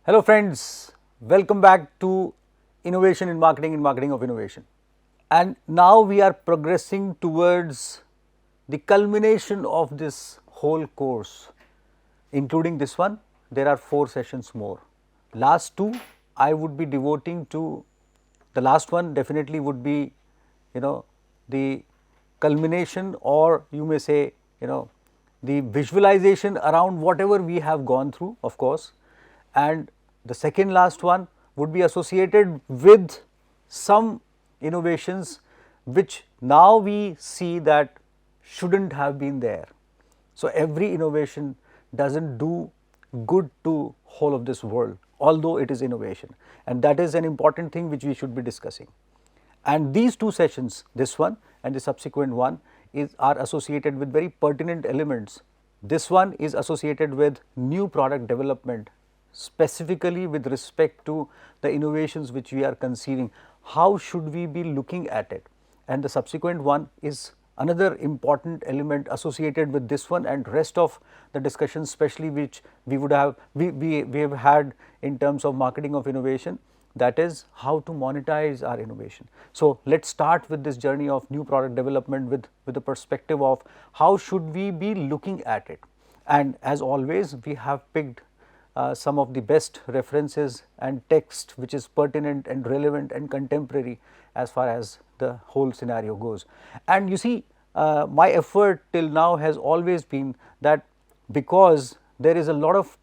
Hello friends, welcome back to Innovation in Marketing of Innovation. And now we are progressing towards the culmination of this whole course, including this one. There are 4 sessions more. Last 2 I would be devoting to, the last one definitely would be, the culmination, or you may say, the visualization around whatever we have gone through, of course. And the second last one would be associated with some innovations which now we see that shouldn't have been there. So every innovation doesn't do good to whole of this world, although it is innovation, and that is an important thing which we should be discussing. And these 2 sessions, this one and the subsequent one, are associated with very pertinent elements. This one is associated with new product development, specifically with respect to the innovations which we are conceiving. How should we be looking at it? And the subsequent one is another important element associated with this one and rest of the discussions, especially which we have had in terms of marketing of innovation, that is how to monetize our innovation. So let's start with this journey of new product development with the perspective of how should we be looking at it. And as always, we have picked some of the best references and text which is pertinent and relevant and contemporary as far as the whole scenario goes. And you see, my effort till now has always been that because there is a lot of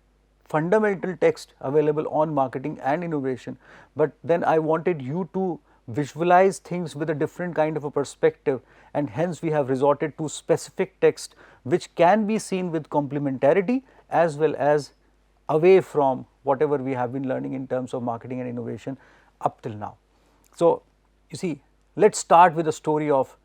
fundamental text available on marketing and innovation, but then I wanted you to visualize things with a different kind of a perspective, and hence we have resorted to specific text which can be seen with complementarity as well as away from whatever we have been learning in terms of marketing and innovation up till now. So, you see, let us start with a story of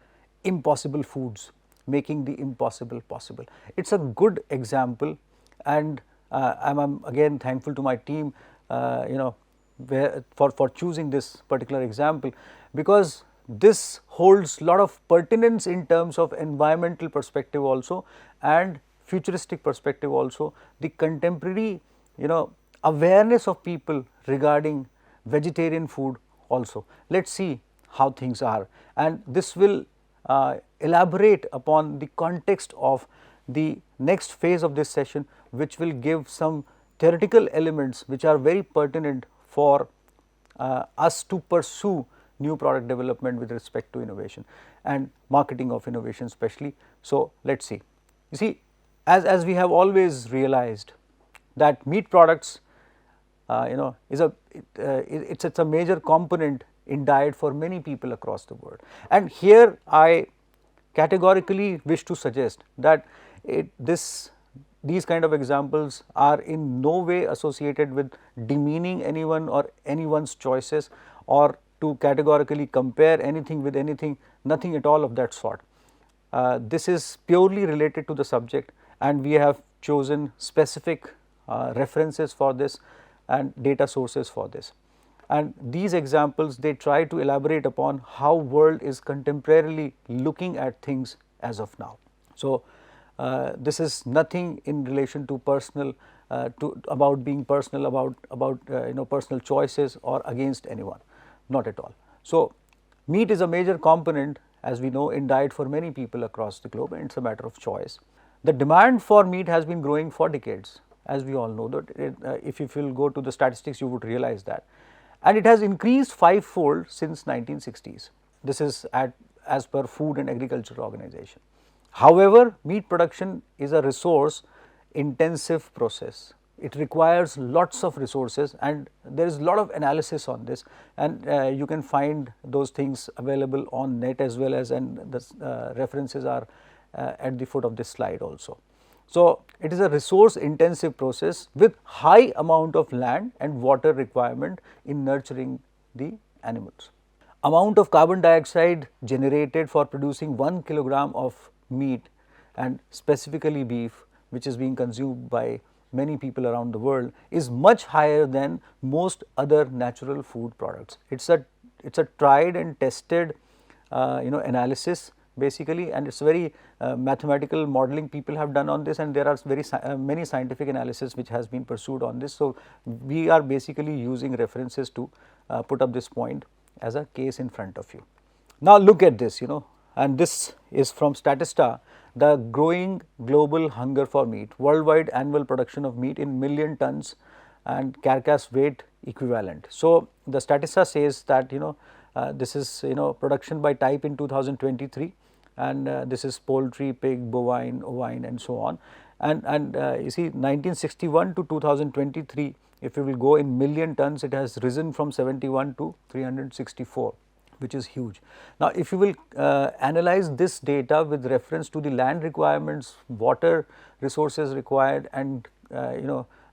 impossible foods making the impossible possible. It is a good example, and I am again thankful to my team for choosing this particular example, because this holds lot of pertinence in terms of environmental perspective also and futuristic perspective also, the contemporary awareness of people regarding vegetarian food also. Let us see how things are, and this will elaborate upon the context of the next phase of this session, which will give some theoretical elements which are very pertinent for us to pursue new product development with respect to innovation and marketing of innovation especially. So, let us see. You see, as we have always realized that meat products it's a major component in diet for many people across the world. And here I categorically wish to suggest that these kind of examples are in no way associated with demeaning anyone or anyone's choices, or to categorically compare anything with anything, nothing at all of that sort. This is purely related to the subject, and we have chosen specific references for this and data sources for this. And these examples, they try to elaborate upon how world is contemporarily looking at things as of now. So, this is nothing in relation to personal, about being personal, about personal choices or against anyone, not at all. So, meat is a major component, as we know, in diet for many people across the globe, and it is a matter of choice. The demand for meat has been growing for decades, as we all know that. If you will go to the statistics, you would realize that, and it has increased 5-fold since 1960s. This is as per Food and Agriculture Organization. However, meat production is a resource intensive process. It requires lots of resources, and there is a lot of analysis on this, and you can find those things available on net as well as, and the references are at the foot of this slide also. So, it is a resource intensive process with high amount of land and water requirement in nurturing the animals. Amount of carbon dioxide generated for producing 1 kilogram of meat, and specifically beef, which is being consumed by many people around the world, is much higher than most other natural food products. It's a tried and tested analysis basically, and it's very mathematical modeling people have done on this, and there are many scientific analysis which has been pursued on this. So, we are basically using references to put up this point as a case in front of you. Now, look at this, and this is from Statista, the growing global hunger for meat, worldwide annual production of meat in million tons and carcass weight equivalent. So, the Statista says that this is production by type in 2023, and this is poultry, pig, bovine, ovine and so on, and you see 1961 to 2023, if you will go in million tons, it has risen from 71 to 364, which is huge. Now, if you will analyze this data with reference to the land requirements, water resources required, and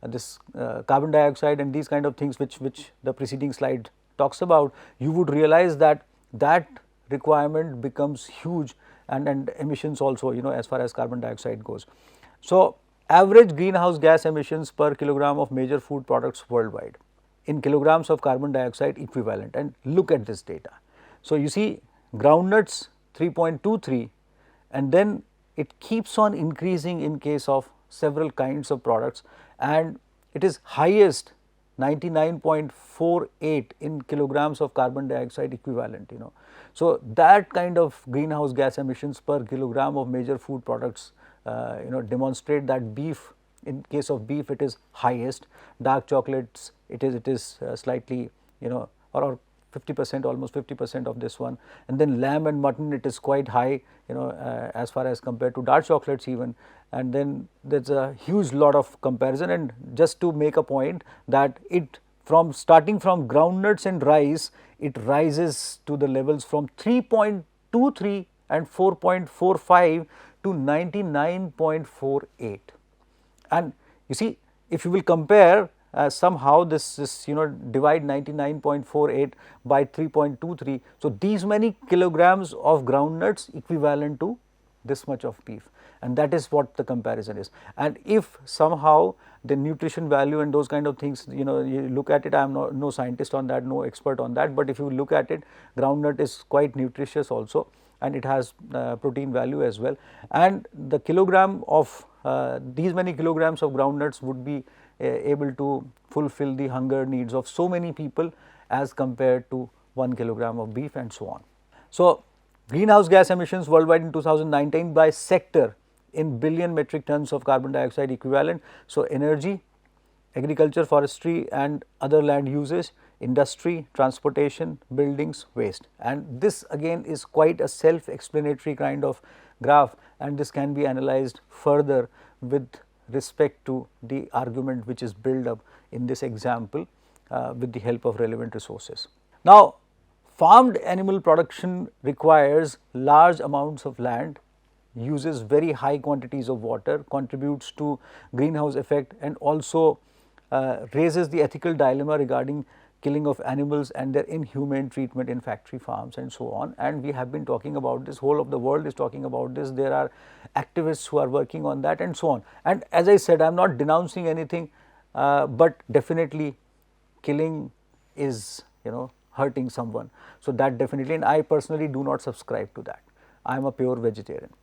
this carbon dioxide and these kind of things which the preceding slide talks about, you would realize that requirement becomes huge, and emissions also as far as carbon dioxide goes. So, average greenhouse gas emissions per kilogram of major food products worldwide in kilograms of carbon dioxide equivalent, and look at this data. So, you see groundnuts 3.23, and then it keeps on increasing in case of several kinds of products, and it is highest 99.48 in kilograms of carbon dioxide equivalent. So, that kind of greenhouse gas emissions per kilogram of major food products demonstrate that beef, in case of beef it is highest, dark chocolates it is slightly or 50%, almost 50% of this one, and then lamb and mutton it is quite high as far as compared to dark chocolates even, and then there is a huge lot of comparison. And just to make a point that it from starting from groundnuts and rice, it rises to the levels from 3.23 and 4.45 to 99.48. And you see, if you will compare somehow this divide 99.48 by 3.23. So, these many kilograms of groundnuts equivalent to this much of beef, and that is what the comparison is. And if somehow the nutrition value and those kind of things, you look at it, I am no scientist on that, no expert on that, but if you look at it, groundnut is quite nutritious also, and it has protein value as well, and the kilogram of these many kilograms of groundnuts would be able to fulfill the hunger needs of so many people as compared to 1 kilogram of beef and so on. So, greenhouse gas emissions worldwide in 2019 by sector in billion metric tons of carbon dioxide equivalent. So, energy, agriculture, forestry and other land uses, industry, transportation, buildings, waste, and this again is quite a self explanatory kind of graph, and this can be analyzed further with respect to the argument which is built up in this example with the help of relevant resources. Now, farmed animal production requires large amounts of land, uses very high quantities of water, contributes to greenhouse effect, and also raises the ethical dilemma regarding killing of animals and their inhumane treatment in factory farms and so on. And we have been talking about this, whole of the world is talking about this, there are activists who are working on that and so on. And as I said, I am not denouncing anything, but definitely killing is hurting someone. So, that definitely, and I personally do not subscribe to that, I am a pure vegetarian.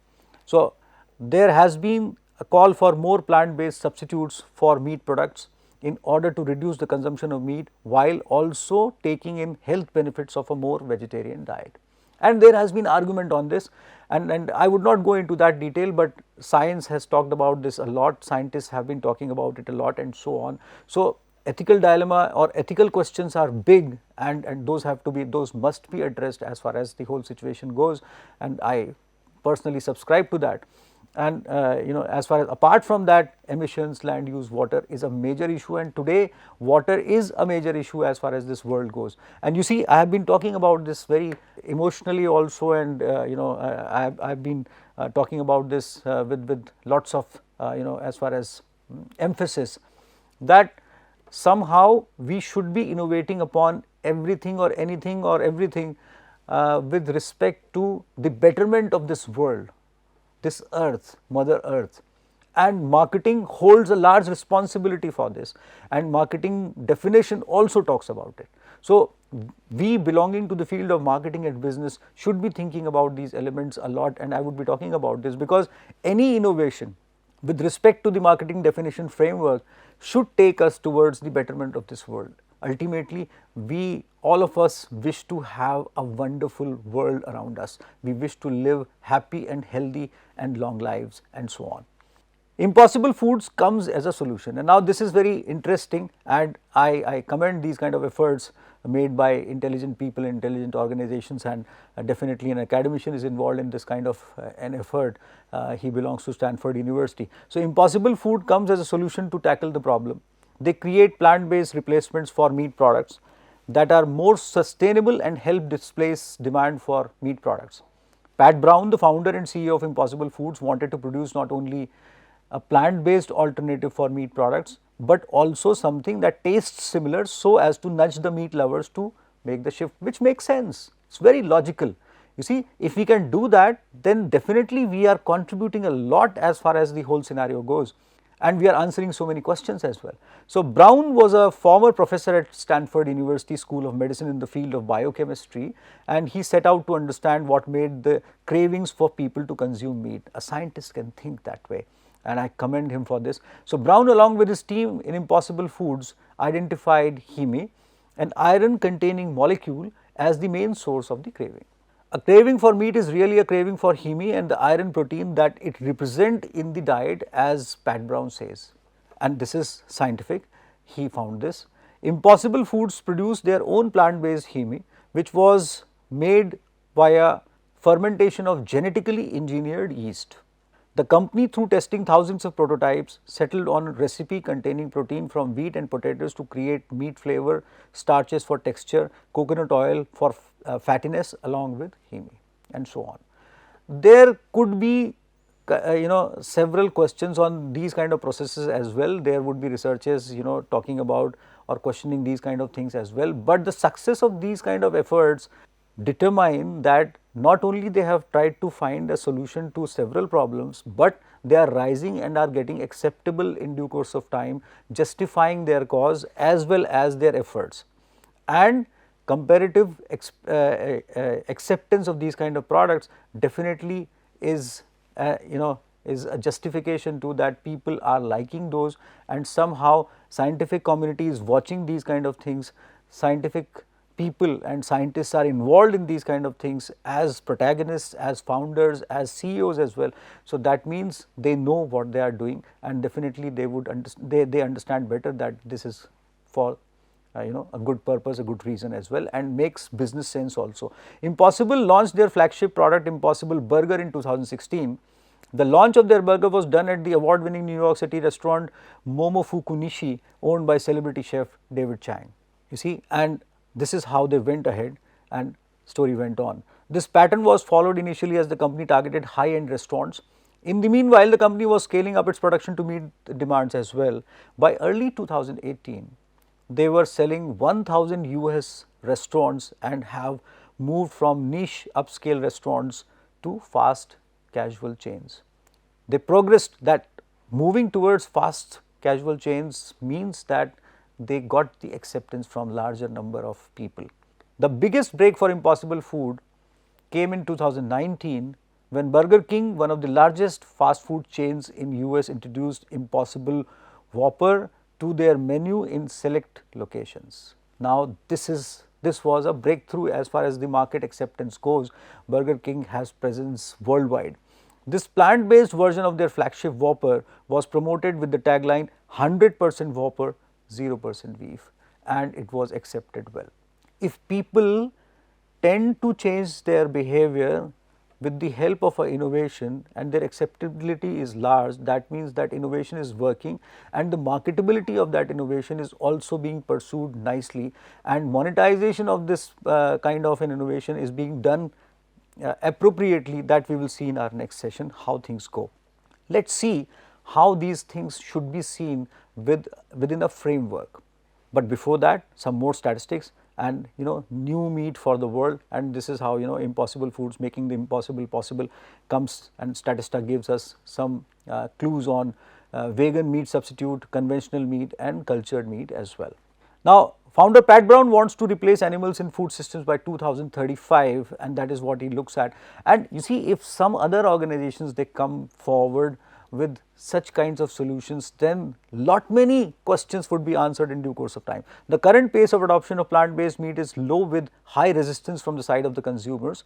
So, there has been a call for more plant based substitutes for meat products in order to reduce the consumption of meat while also taking in health benefits of a more vegetarian diet. And there has been argument on this, and I would not go into that detail, but science has talked about this a lot, scientists have been talking about it a lot and so on. So, ethical dilemma or ethical questions are big, and those must be addressed as far as the whole situation goes, and I personally subscribe to that. And as far as apart from that, emissions, land use, water is a major issue, and today water is a major issue as far as this world goes. And you see, I have been talking about this very emotionally also, and I have been talking about this with lots of as far as emphasis, that somehow we should be innovating upon everything or anything or everything with respect to the betterment of this world, this earth, mother earth, and marketing holds a large responsibility for this, and marketing definition also talks about it. So, we belonging to the field of marketing and business should be thinking about these elements a lot, and I would be talking about this because any innovation with respect to the marketing definition framework should take us towards the betterment of this world. Ultimately, we all of us wish to have a wonderful world around us. We wish to live happy and healthy and long lives and so on. Impossible Foods comes as a solution, and now this is very interesting, and I commend these kind of efforts made by intelligent people, intelligent organizations, and definitely an academician is involved in this kind of an effort. He belongs to Stanford University. So, Impossible Food comes as a solution to tackle the problem. They create plant-based replacements for meat products that are more sustainable and help displace demand for meat products. Pat Brown, the founder and CEO of Impossible Foods, wanted to produce not only a plant-based alternative for meat products, but also something that tastes similar so as to nudge the meat lovers to make the shift, which makes sense. It's very logical. You see, if we can do that, then definitely we are contributing a lot as far as the whole scenario goes, and we are answering so many questions as well. So, Brown was a former professor at Stanford University School of Medicine in the field of biochemistry, and he set out to understand what made the cravings for people to consume meat. A scientist can think that way, and I commend him for this. So, Brown along with his team in Impossible Foods identified heme, an iron containing molecule, as the main source of the craving. A craving for meat is really a craving for heme and the iron protein that it represents in the diet, as Pat Brown says, and this is scientific. He found this. Impossible Foods produced their own plant-based heme, which was made via fermentation of genetically engineered yeast. The company, through testing thousands of prototypes, settled on a recipe containing protein from wheat and potatoes to create meat flavor, starches for texture, coconut oil for fattiness along with heme, and so on. There could be several questions on these kind of processes as well. There would be researchers talking about or questioning these kind of things as well, but the success of these kind of efforts determine that not only they have tried to find a solution to several problems, but they are rising and are getting acceptable in due course of time, justifying their cause as well as their efforts. And comparative acceptance of these kind of products definitely is is a justification to that people are liking those, and somehow scientific community is watching these kind of things. Scientific people and scientists are involved in these kind of things as protagonists, as founders, as CEOs as well. So, that means they know what they are doing, and definitely they would they understand better that this is for a good purpose, a good reason as well, and makes business sense also. Impossible launched their flagship product Impossible Burger in 2016. The launch of their burger was done at the award-winning New York City restaurant Momofuku Nishi, owned by celebrity chef David Chang. You see, and this is how they went ahead, and story went on. This pattern was followed initially as the company targeted high-end restaurants. In the meanwhile, the company was scaling up its production to meet the demands as well. By early 2018, they were selling 1,000 US restaurants and have moved from niche upscale restaurants to fast casual chains. They progressed that moving towards fast casual chains means that they got the acceptance from larger number of people. The biggest break for Impossible Food came in 2019 when Burger King, one of the largest fast food chains in US, introduced Impossible Whopper to their menu in select locations. Now, this was a breakthrough as far as the market acceptance goes. Burger King has presence worldwide. This plant-based version of their flagship Whopper was promoted with the tagline 100% Whopper, 0% beef, and it was accepted well. If people tend to change their behavior with the help of an innovation and their acceptability is large, that means that innovation is working, and the marketability of that innovation is also being pursued nicely, and monetization of this kind of an innovation is being done appropriately. That we will see in our next session how things go. Let us see how these things should be seen within a framework. But before that, some more statistics and new meat for the world, and this is how Impossible Foods, making the impossible possible, comes, and Statista gives us some clues on vegan meat substitute, conventional meat and cultured meat as well. Now, Founder Pat Brown wants to replace animals in food systems by 2035, and that is what he looks at. And you see, if some other organizations, they come forward with such kinds of solutions, then lot many questions would be answered in due course of time. The current pace of adoption of plant-based meat is low, with high resistance from the side of the consumers.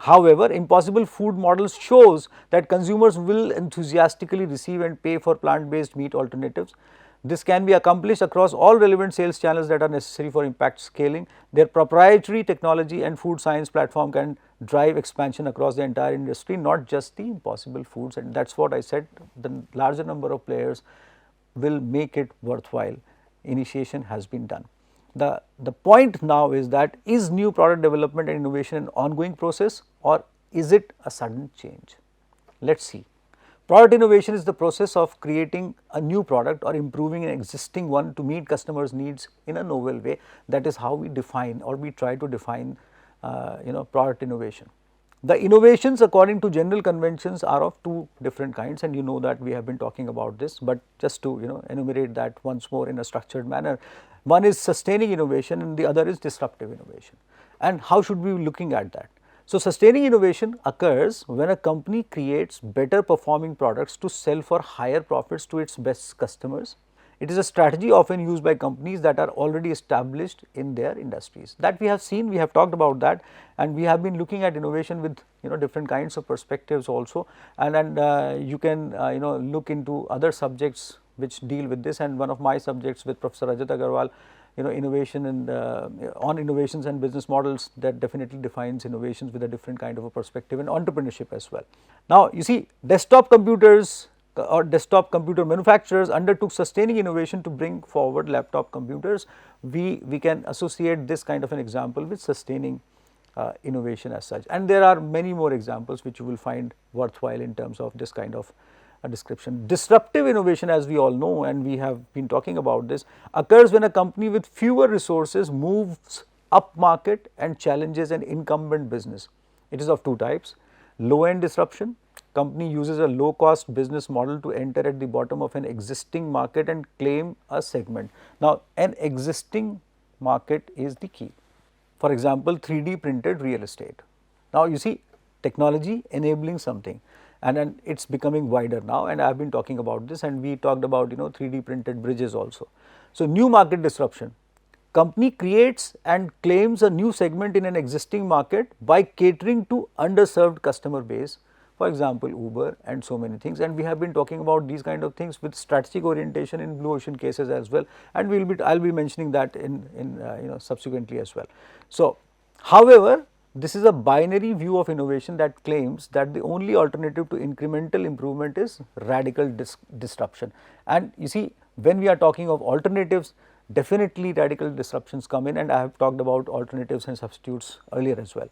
However, Impossible Food models shows that consumers will enthusiastically receive and pay for plant-based meat alternatives. This can be accomplished across all relevant sales channels that are necessary for impact scaling. Their proprietary technology and food science platform can drive expansion across the entire industry, not just the Impossible Foods, and that is what I said, the larger number of players will make it worthwhile. Initiation has been done. The point now is that, is new product development and innovation an ongoing process, or is it a sudden change? Let us see. Product innovation is the process of creating a new product or improving an existing one to meet customers' needs in a novel way. That is how we define, or we try to define product innovation. The innovations according to general conventions are of two different kinds, and you know that we have been talking about this, but just to enumerate that once more in a structured manner. One is sustaining innovation and the other is disruptive innovation. And how should we be looking at that? So, sustaining innovation occurs when a company creates better performing products to sell for higher profits to its best customers. It is a strategy often used by companies that are already established in their industries. That we have seen, we have talked about that, and we have been looking at innovation with different kinds of perspectives also, and you can look into other subjects which deal with this, and one of my subjects with Professor Rajat Agarwal, innovation and on innovations and business models, that definitely defines innovations with a different kind of a perspective, and entrepreneurship as well. Now, you see, desktop computers or desktop computer manufacturers undertook sustaining innovation to bring forward laptop computers. We can associate this kind of an example with sustaining innovation as such, and there are many more examples which you will find worthwhile in terms of this kind of a description. Disruptive innovation, as we all know, and we have been talking about this, occurs when a company with fewer resources moves up market and challenges an incumbent business. It is of two types: low end disruption. Company uses a low cost business model to enter at the bottom of an existing market and claim a segment. Now, an existing market is the key. For example, 3D printed real estate. Now, you see, technology enabling something, and it is becoming wider now, and I have been talking about this, and we talked about 3D printed bridges also. So, new market disruption. Company creates and claims a new segment in an existing market by catering to underserved customer base, for example, Uber and so many things, and we have been talking about these kind of things with strategic orientation in blue ocean cases as well, and I will be mentioning that in subsequently as well. So, however, this is a binary view of innovation that claims that the only alternative to incremental improvement is radical disruption. And you see, when we are talking of alternatives, definitely radical disruptions come in, and I have talked about alternatives and substitutes earlier as well.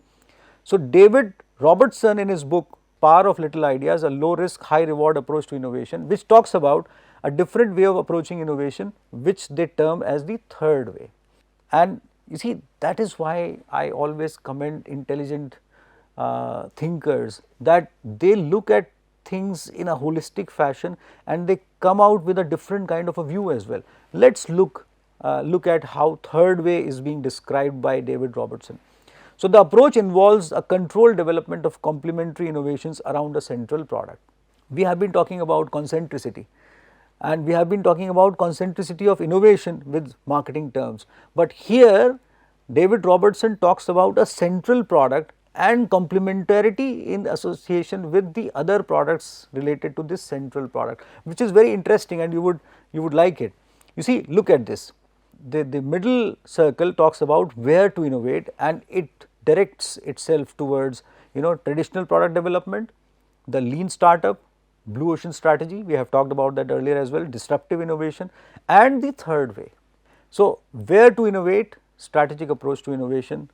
So, David Robertson, in his book Power of Little Ideas, a low risk high reward approach to innovation, which talks about a different way of approaching innovation, which they term as the third way. And you see, that is why I always commend intelligent thinkers, that they look at things in a holistic fashion and they come out with a different kind of a view as well. Let us look at how third way is being described by David Robertson. So, the approach involves a controlled development of complementary innovations around a central product. We have been talking about concentricity, and we have been talking about concentricity of innovation with marketing terms, but here David Robertson talks about a central product and complementarity in association with the other products related to this central product, which is very interesting, and you would like it. You see, look at this. The middle circle talks about where to innovate, and it directs itself towards traditional product development, the lean startup, blue ocean strategy, we have talked about that earlier as well, disruptive innovation, and the third way. So, where to innovate, strategic approach to innovation.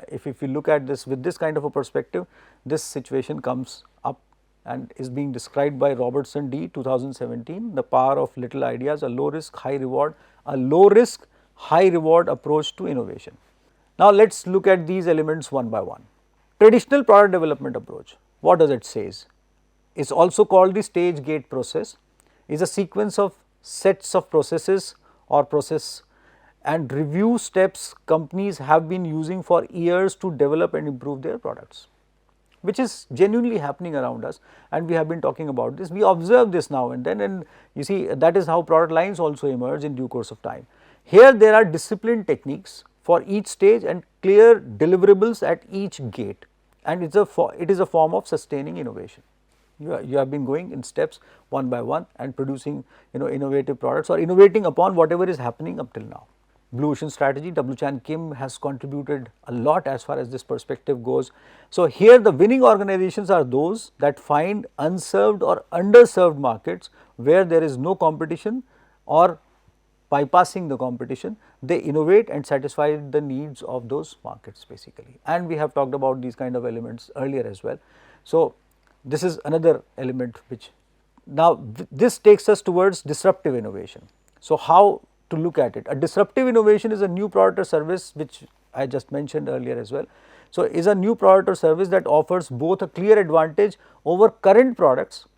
If we look at this with this kind of a perspective, this situation comes up and is being described by Robertson D. 2017, the power of little ideas, a low risk high reward approach to innovation. Now, let us look at these elements one by one. Traditional product development approach, what does it say? Is also called the stage gate process, is a sequence of sets of processes or process and review steps companies have been using for years to develop and improve their products, which is genuinely happening around us, and we have been talking about this. We observe this now and then, and you see that is how product lines also emerge in due course of time. Here there are disciplined techniques for each stage and clear deliverables at each gate, and it is a form of sustaining innovation. You have been going in steps one by one and producing innovative products or innovating upon whatever is happening up till now. Blue Ocean strategy, W. Chan Kim has contributed a lot as far as this perspective goes. So, here the winning organizations are those that find unserved or underserved markets where there is no competition, or bypassing the competition, they innovate and satisfy the needs of those markets basically. And we have talked about these kind of elements earlier as well. So, this is another element which now this takes us towards disruptive innovation. So, how to look at it? A disruptive innovation is a new product or service, which I just mentioned earlier as well. So, is a new product or service that offers both a clear advantage over current products,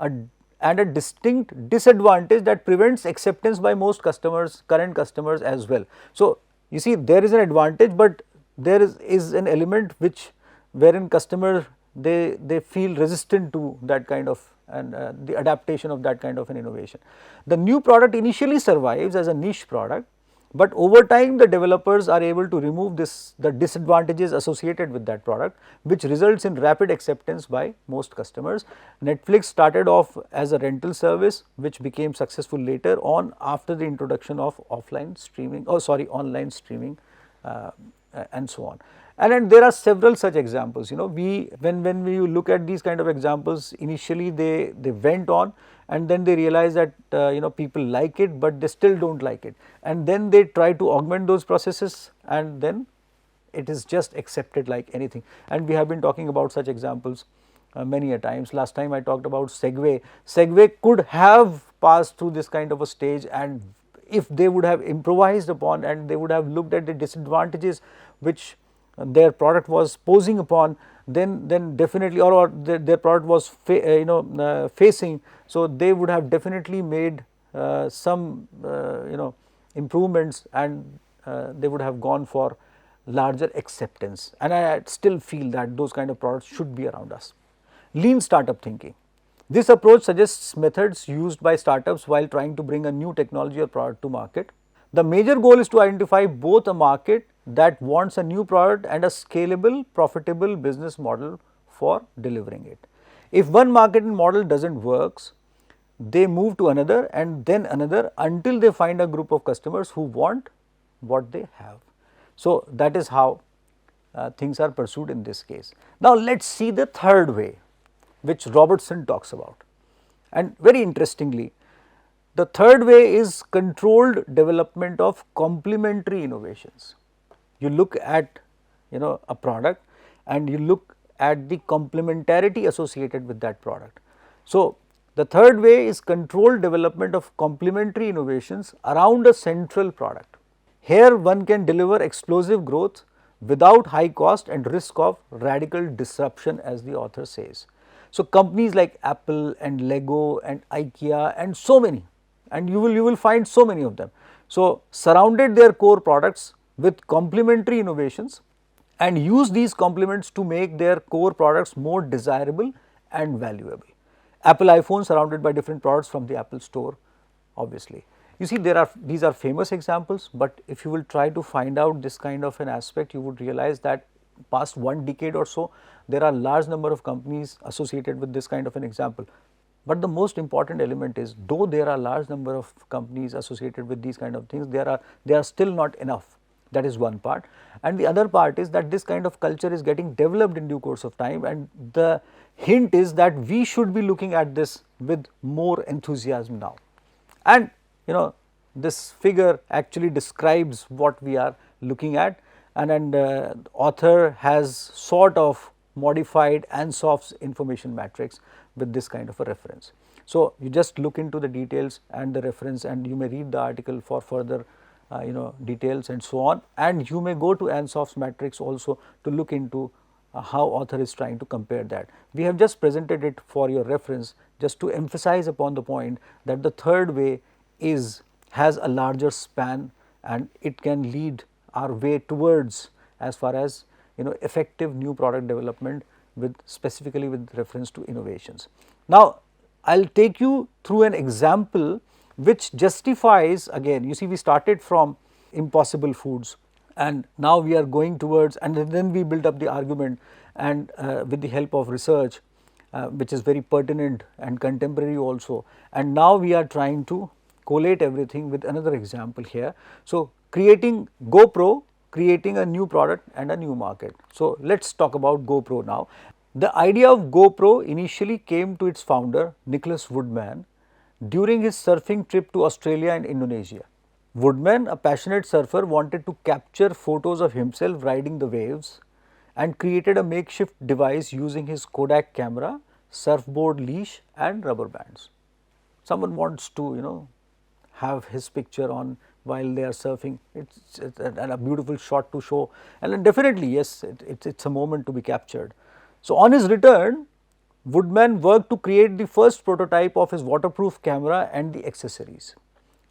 and a distinct disadvantage that prevents acceptance by most customers, current customers as well. So, you see there is an advantage, but there is an element which wherein customer they feel resistant to that kind of and the adaptation of that kind of an innovation. The new product initially survives as a niche product, but over time the developers are able to remove the disadvantages associated with that product, which results in rapid acceptance by most customers. Netflix started off as a rental service, which became successful later on after the introduction of online streaming and so on. And there are several such examples. When we look at these kind of examples, initially they went on, and then they realize that people like it, but they still do not like it, and then they try to augment those processes, and then it is just accepted like anything. And we have been talking about such examples many a times. Last time I talked about Segway. Segway could have passed through this kind of a stage, and if they would have improvised upon and they would have looked at the disadvantages which their product was posing upon, then definitely, or their product was facing, so they would have definitely made some improvements, and they would have gone for larger acceptance. And I still feel that those kind of products should be around us. Lean startup thinking. This approach suggests methods used by startups while trying to bring a new technology or product to market. The major goal is to identify both a market that wants a new product and a scalable, profitable business model for delivering it. If one market and model does not work, they move to another and then another until they find a group of customers who want what they have. So, that is how things are pursued in this case. Now, let us see the third way, which Robertson talks about. And very interestingly, the third way is controlled development of complementary innovations. You look at a product and you look at the complementarity associated with that product. So, the third way is controlled development of complementary innovations around a central product. Here one can deliver explosive growth without high cost and risk of radical disruption, as the author says. So, companies like Apple and Lego and IKEA and so many, and you will find so many of them. So, surrounded their core products with complementary innovations and use these complements to make their core products more desirable and valuable. Apple iPhone surrounded by different products from the Apple Store, obviously. You see, these are famous examples, but if you will try to find out this kind of an aspect, you would realize that past 1 decade or so, there are large number of companies associated with this kind of an example. But the most important element is, though there are large number of companies associated with these kind of things, they are still not enough. That is one part. And the other part is that this kind of culture is getting developed in due course of time, and the hint is that we should be looking at this with more enthusiasm now. And this figure actually describes what we are looking at, and the author has sort of modified Ansoff's information matrix with this kind of a reference. So, you just look into the details and the reference, and you may read the article for further details and so on, and you may go to Ansoff's matrix also to look into how author is trying to compare that. We have just presented it for your reference, just to emphasize upon the point that the third way is has a larger span, and it can lead our way towards as far as effective new product development with specifically with reference to innovations. Now, I will take you through an example which justifies, again you see we started from impossible foods, and now we are going towards, and then we build up the argument, and with the help of research which is very pertinent and contemporary also, and now we are trying to collate everything with another example here. So, creating GoPro, creating a new product and a new market. So, let us talk about GoPro now. The idea of GoPro initially came to its founder Nicholas Woodman during his surfing trip to Australia and Indonesia. Woodman, a passionate surfer, wanted to capture photos of himself riding the waves and created a makeshift device using his Kodak camera, surfboard leash and rubber bands. Someone wants to have his picture on while they are surfing, it's a beautiful shot to show, and then definitely yes, it's a moment to be captured. So, on his return, Woodman worked to create the first prototype of his waterproof camera and the accessories.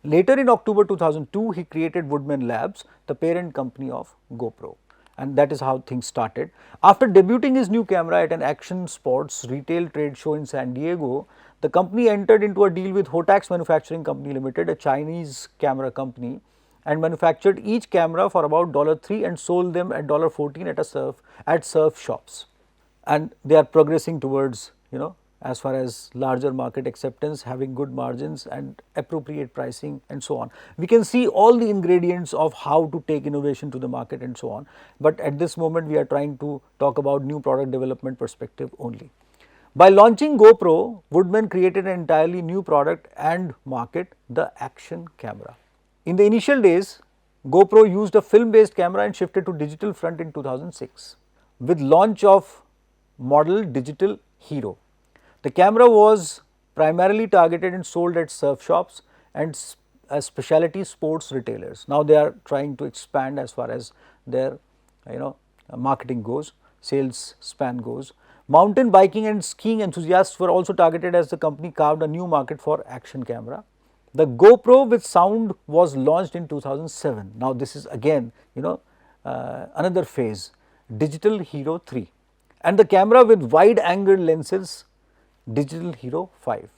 Later in October 2002, he created Woodman Labs, the parent company of GoPro, and that is how things started. After debuting his new camera at an action sports retail trade show in San Diego, the company entered into a deal with Hotax Manufacturing Company Limited, a Chinese camera company, and manufactured each camera for about $3 and sold them at $14 at surf shops. And they are progressing towards as far as larger market acceptance, having good margins and appropriate pricing and so on. We can see all the ingredients of how to take innovation to the market and so on, but at this moment we are trying to talk about new product development perspective only. By launching GoPro, Woodman created an entirely new product and market, the action camera. In the initial days, GoPro used a film based camera and shifted to digital front in 2006 with launch of model Digital Hero. The camera was primarily targeted and sold at surf shops and specialty sports retailers. Now they are trying to expand as far as their marketing goes, sales span goes. Mountain biking and skiing enthusiasts were also targeted as the company carved a new market for action camera. The GoPro with sound was launched in 2007. Now this is again another phase, Digital Hero 3, and the camera with wide angle lenses, Digital Hero 5.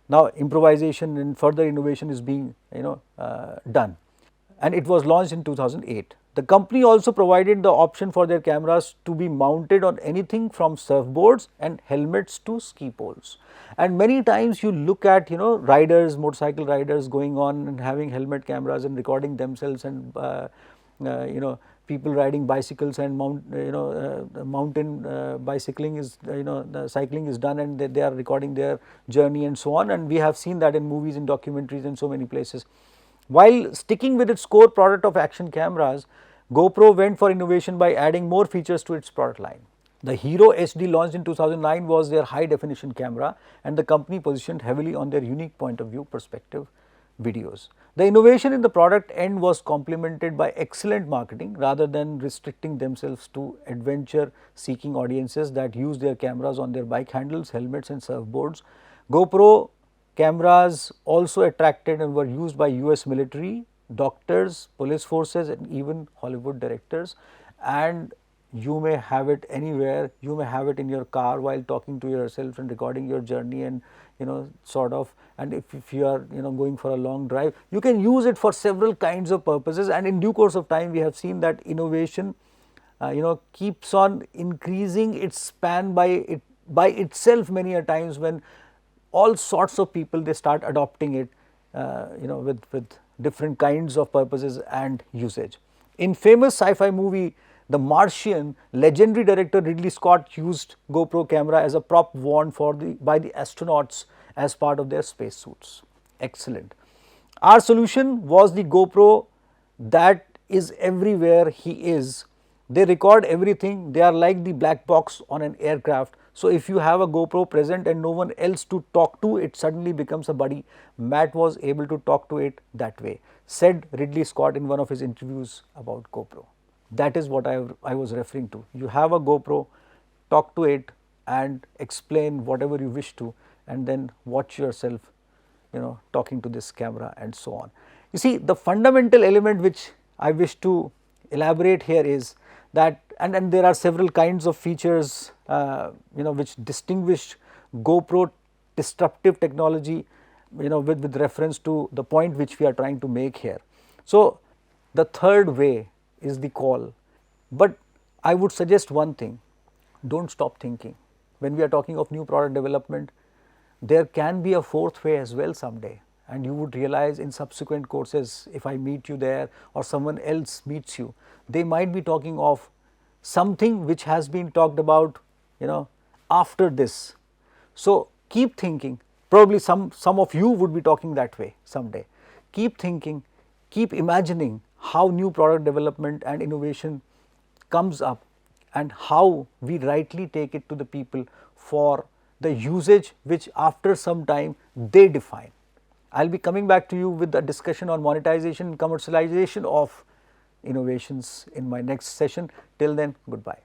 Now improvisation and further innovation is being done, and it was launched in 2008. The company also provided the option for their cameras to be mounted on anything from surfboards and helmets to ski poles. And many times you look at riders, motorcycle riders going on and having helmet cameras and recording themselves, and people riding bicycles and mountain bicycling is the cycling is done, and they are recording their journey and so on, and we have seen that in movies and documentaries and so many places. While sticking with its core product of action cameras, GoPro went for innovation by adding more features to its product line. The Hero HD launched in 2009 was their high definition camera, and the company positioned heavily on their unique point of view perspective videos. The innovation in the product end was complemented by excellent marketing rather than restricting themselves to adventure seeking audiences that use their cameras on their bike handles, helmets and surfboards. GoPro cameras also attracted and were used by US military, doctors, police forces and even Hollywood directors, and you may have it anywhere. You may have it in your car while talking to yourself and recording your journey, and sort of, and if you are going for a long drive, you can use it for several kinds of purposes. And in due course of time we have seen that innovation keeps on increasing its span by itself many a times, when all sorts of people they start adopting it with different kinds of purposes and usage. In famous sci-fi movie The Martian, legendary director Ridley Scott used GoPro camera as a prop worn by the astronauts as part of their spacesuits. Excellent. Our solution was the GoPro that is everywhere he is. They record everything. They are like the black box on an aircraft. So if you have a GoPro present and no one else to talk to, it suddenly becomes a buddy. Matt was able to talk to it that way, said Ridley Scott in one of his interviews about GoPro. That is what I was referring to. You have a GoPro, talk to it and explain whatever you wish to, and then watch yourself talking to this camera and so on. You see, the fundamental element which I wish to elaborate here is that, and there are several kinds of features which distinguish GoPro disruptive technology with reference to the point which we are trying to make here. So, the third way is the call, but I would suggest one thing: don't stop thinking. When we are talking of new product development, there can be a fourth way as well someday, and you would realize in subsequent courses, if I meet you there or someone else meets you, they might be talking of something which has been talked about after this. So, keep thinking. Probably some of you would be talking that way someday. Keep thinking, keep imagining how new product development and innovation comes up and how we rightly take it to the people for the usage which after some time they define. I will be coming back to you with a discussion on monetization and commercialization of innovations in my next session. Till then, goodbye.